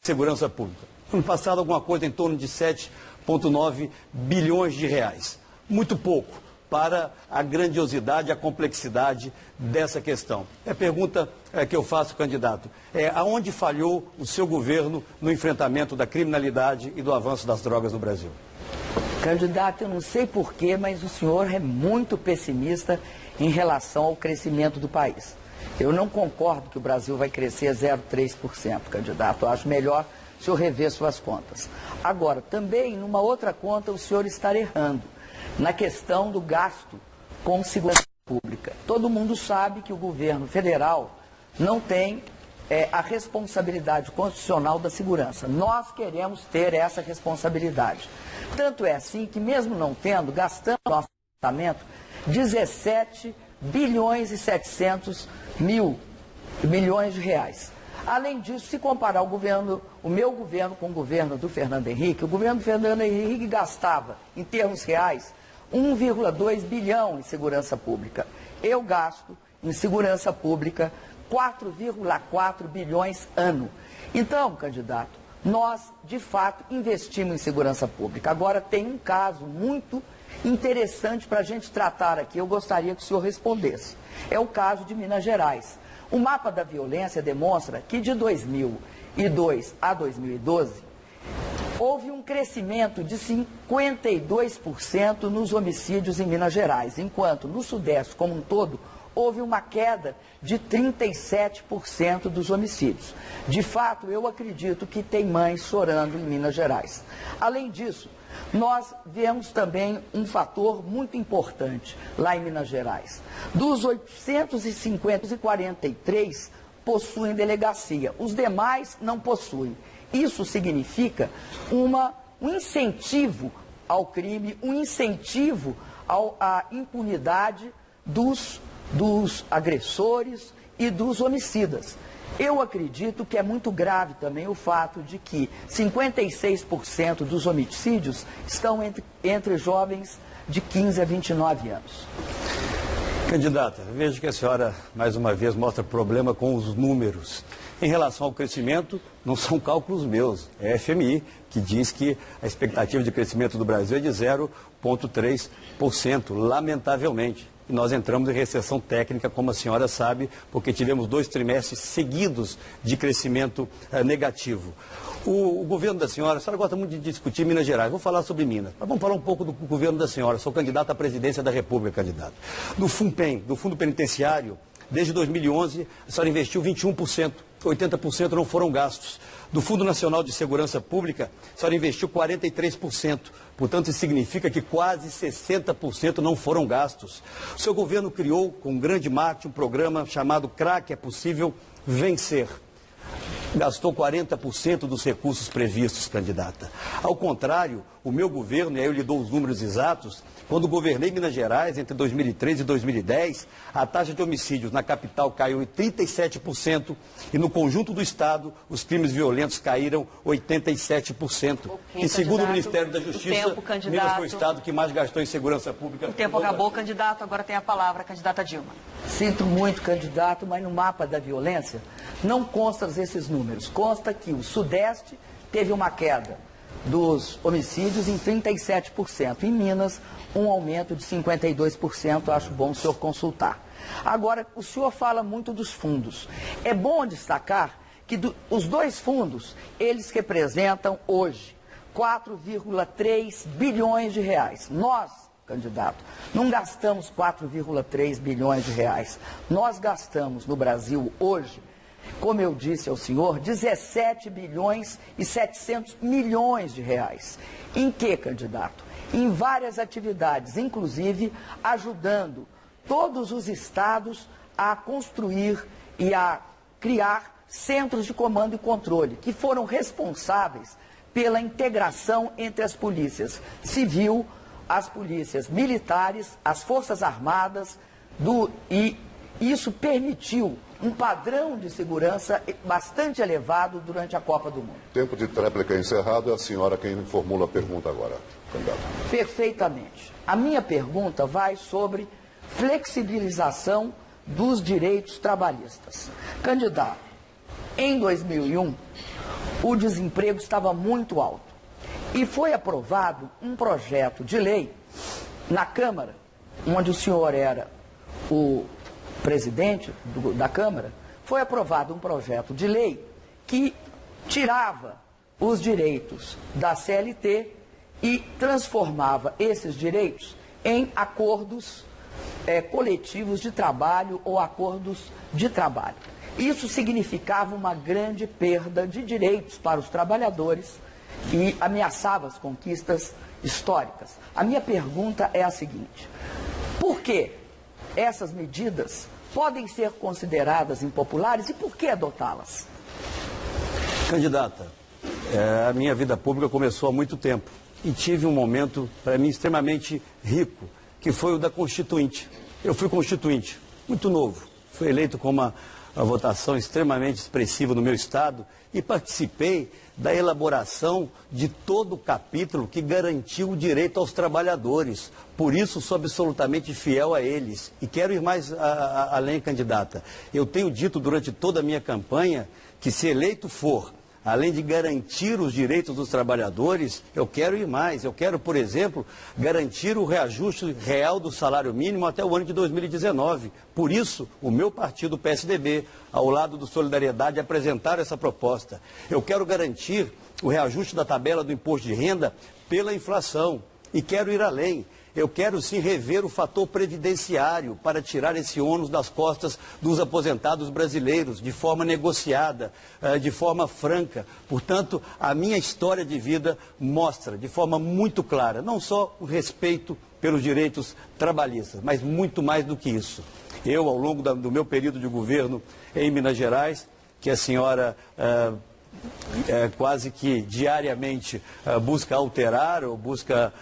segurança pública. No ano passado, alguma coisa em torno de 7,9 bilhões de reais. Muito pouco para a grandiosidade, a complexidade dessa questão. A pergunta que eu faço, candidato, aonde falhou o seu governo no enfrentamento da criminalidade e do avanço das drogas no Brasil? Candidato, eu não sei porquê, mas o senhor é muito pessimista em relação ao crescimento do país. Eu não concordo que o Brasil vai crescer 0,3%, candidato. Eu acho melhor o senhor rever suas contas. Agora, também, numa outra conta, o senhor está errando na questão do gasto com segurança pública. Todo mundo sabe que o governo federal não tem a responsabilidade constitucional da segurança. Nós queremos ter essa responsabilidade. Tanto é assim que, mesmo não tendo, gastamos no nosso orçamento 17 bilhões e 700 milhões de reais. Além disso, se comparar o meu governo com o governo do Fernando Henrique, o governo do Fernando Henrique gastava, em termos reais, 1,2 bilhão em segurança pública. Eu gasto em segurança pública 4,4 bilhões ano. Então, candidato, nós, de fato, investimos em segurança pública. Agora, tem um caso muito interessante para a gente tratar aqui, eu gostaria que o senhor respondesse. É o caso de Minas Gerais. O mapa da violência demonstra que de 2002 a 2012, houve um crescimento de 52% nos homicídios em Minas Gerais, enquanto no Sudeste como um todo, houve uma queda de 37% dos homicídios. De fato, eu acredito que tem mães chorando em Minas Gerais. Além disso, nós vemos também um fator muito importante lá em Minas Gerais. Dos 843 possuem delegacia, os demais não possuem. Isso significa um incentivo ao crime, um incentivo à impunidade dos agressores e dos homicidas. Eu acredito que é muito grave também o fato de que 56% dos homicídios estão entre jovens de 15 a 29 anos. Candidata, vejo que a senhora, mais uma vez, mostra problema com os números. Em relação ao crescimento, não são cálculos meus, é a FMI, que diz que a expectativa de crescimento do Brasil é de 0,3%, lamentavelmente. E nós entramos em recessão técnica, como a senhora sabe, porque tivemos 2 trimestres seguidos de crescimento negativo. O governo da senhora gosta muito de discutir Minas Gerais, vou falar sobre Minas, mas vamos falar um pouco do governo da senhora. Sou candidato à presidência da República, candidato. Do FUNPEN, do Fundo Penitenciário, desde 2011, a senhora investiu 21%, 80% não foram gastos. Do Fundo Nacional de Segurança Pública, a senhora investiu 43%. Portanto, isso significa que quase 60% não foram gastos. O seu governo criou, com grande marketing, um programa chamado CRAC, é possível vencer. Gastou 40% dos recursos previstos, candidata. Ao contrário, o meu governo, e aí eu lhe dou os números exatos, quando governei Minas Gerais, entre 2003 e 2010, a taxa de homicídios na capital caiu em 37% e no conjunto do Estado, os crimes violentos caíram 87%. E segundo o Ministério da Justiça, Minas foi o Estado que mais gastou em segurança pública. O tempo acabou, candidato. Agora tem a palavra a candidata Dilma. Sinto muito, candidato, mas no mapa da violência não constam esses números. Consta que o Sudeste teve uma queda dos homicídios em 37%. Em Minas, um aumento de 52%, acho bom o senhor consultar. Agora, o senhor fala muito dos fundos. É bom destacar que os 2 fundos, eles representam hoje 4,3 bilhões de reais. Nós, candidato, não gastamos 4,3 bilhões de reais. Nós gastamos no Brasil hoje, como eu disse ao senhor, 17 bilhões e 700 milhões de reais. Em que, candidato? Em várias atividades, inclusive ajudando todos os estados a construir e a criar centros de comando e controle, que foram responsáveis pela integração entre as polícias civil, as polícias militares, as forças armadas, e isso permitiu um padrão de segurança bastante elevado durante a Copa do Mundo. Tempo de tréplica encerrado, é a senhora quem formula a pergunta agora, candidato. Perfeitamente. A minha pergunta vai sobre flexibilização dos direitos trabalhistas. Candidato, em 2001, o desemprego estava muito alto. E foi aprovado um projeto de lei na Câmara, onde o senhor era o presidente da Câmara, foi aprovado um projeto de lei que tirava os direitos da CLT e transformava esses direitos em acordos coletivos de trabalho ou acordos de trabalho. Isso significava uma grande perda de direitos para os trabalhadores e ameaçava as conquistas históricas. A minha pergunta é a seguinte: por que essas medidas podem ser consideradas impopulares e por que adotá-las? Candidata, a minha vida pública começou há muito tempo e tive um momento, para mim, extremamente rico, que foi o da Constituinte. Eu fui constituinte, muito novo, fui eleito com uma votação extremamente expressiva no meu estado e participei da elaboração de todo o capítulo que garantiu o direito aos trabalhadores. Por isso, sou absolutamente fiel a eles. E quero ir mais além, candidata. Eu tenho dito durante toda a minha campanha que, se eleito for, além de garantir os direitos dos trabalhadores, eu quero ir mais. Eu quero, por exemplo, garantir o reajuste real do salário mínimo até o ano de 2019. Por isso, o meu partido, o PSDB, ao lado do Solidariedade, apresentaram essa proposta. Eu quero garantir o reajuste da tabela do imposto de renda pela inflação. E quero ir além. Eu quero sim rever o fator previdenciário para tirar esse ônus das costas dos aposentados brasileiros, de forma negociada, de forma franca. Portanto, a minha história de vida mostra de forma muito clara, não só o respeito pelos direitos trabalhistas, mas muito mais do que isso. Eu, ao longo do meu período de governo em Minas Gerais, que a senhora quase que diariamente busca alterar ou busca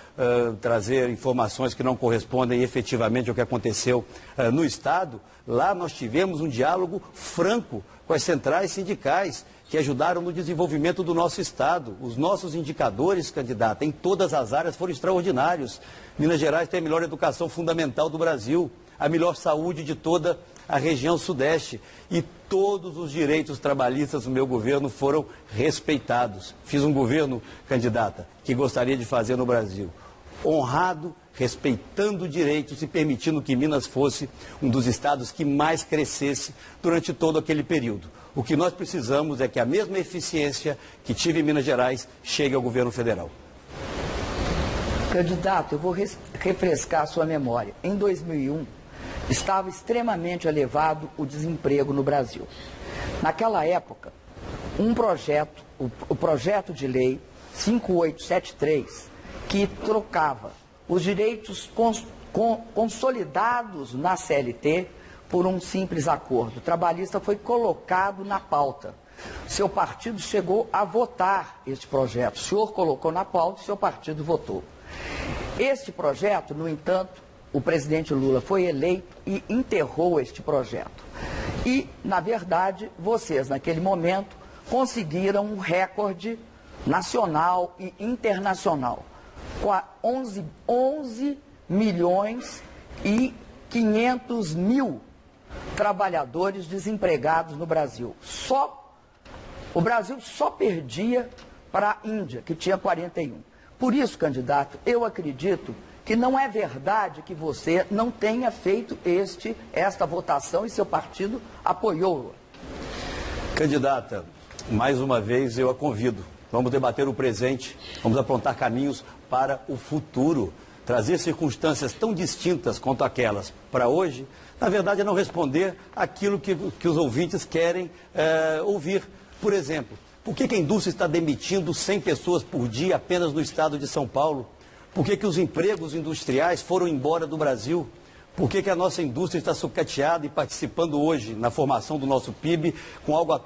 trazer informações que não correspondem efetivamente ao que aconteceu no Estado, lá nós tivemos um diálogo franco com as centrais sindicais que ajudaram no desenvolvimento do nosso Estado. Os nossos indicadores, candidata, em todas as áreas foram extraordinários. Minas Gerais tem a melhor educação fundamental do Brasil, a melhor saúde de toda a região sudeste e todos os direitos trabalhistas do meu governo foram respeitados. Fiz um governo, candidata, que gostaria de fazer no Brasil, honrado, respeitando direitos e permitindo que Minas fosse um dos estados que mais crescesse durante todo aquele período. O que nós precisamos é que a mesma eficiência que tive em Minas Gerais chegue ao governo federal. Candidato, eu vou refrescar a sua memória. Em 2001, estava extremamente elevado o desemprego no Brasil. Naquela época, o projeto de lei 5873, que trocava os direitos consolidados na CLT por um simples acordo trabalhista, foi colocado na pauta. Seu partido chegou a votar este projeto. O senhor colocou na pauta e seu partido votou. Este projeto, no entanto, o presidente Lula foi eleito e enterrou este projeto. E, na verdade, vocês, naquele momento, conseguiram um recorde nacional e internacional, com 11 milhões e 500 mil trabalhadores desempregados no Brasil. O Brasil só perdia para a Índia, que tinha 41. Por isso, candidato, eu acredito que não é verdade que você não tenha feito esta votação e seu partido apoiou-a. Candidata, mais uma vez eu a convido. Vamos debater o presente, vamos apontar caminhos para o futuro. Trazer circunstâncias tão distintas quanto aquelas para hoje, na verdade é não responder aquilo que os ouvintes querem ouvir. Por exemplo, por que a indústria está demitindo 100 pessoas por dia apenas no estado de São Paulo? Por que os empregos industriais foram embora do Brasil? Por que a nossa indústria está sucateada e participando hoje na formação do nosso PIB com algo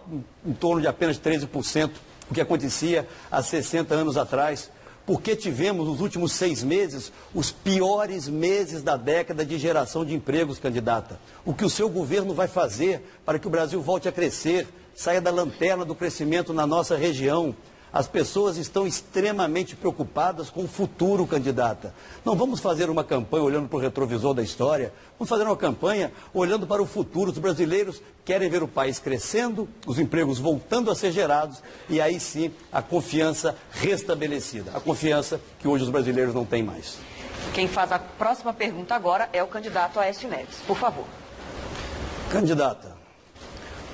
em torno de apenas 13%, o que acontecia há 60 anos atrás? Por que tivemos nos últimos 6 meses os piores meses da década de geração de empregos, candidata? O que o seu governo vai fazer para que o Brasil volte a crescer, saia da lanterna do crescimento na nossa região? As pessoas estão extremamente preocupadas com o futuro, candidata. Não vamos fazer uma campanha olhando para o retrovisor da história, vamos fazer uma campanha olhando para o futuro. Os brasileiros querem ver o país crescendo, os empregos voltando a ser gerados e aí sim a confiança restabelecida. A confiança que hoje os brasileiros não têm mais. Quem faz a próxima pergunta agora é o candidato Aécio Neves. Por favor. Candidata,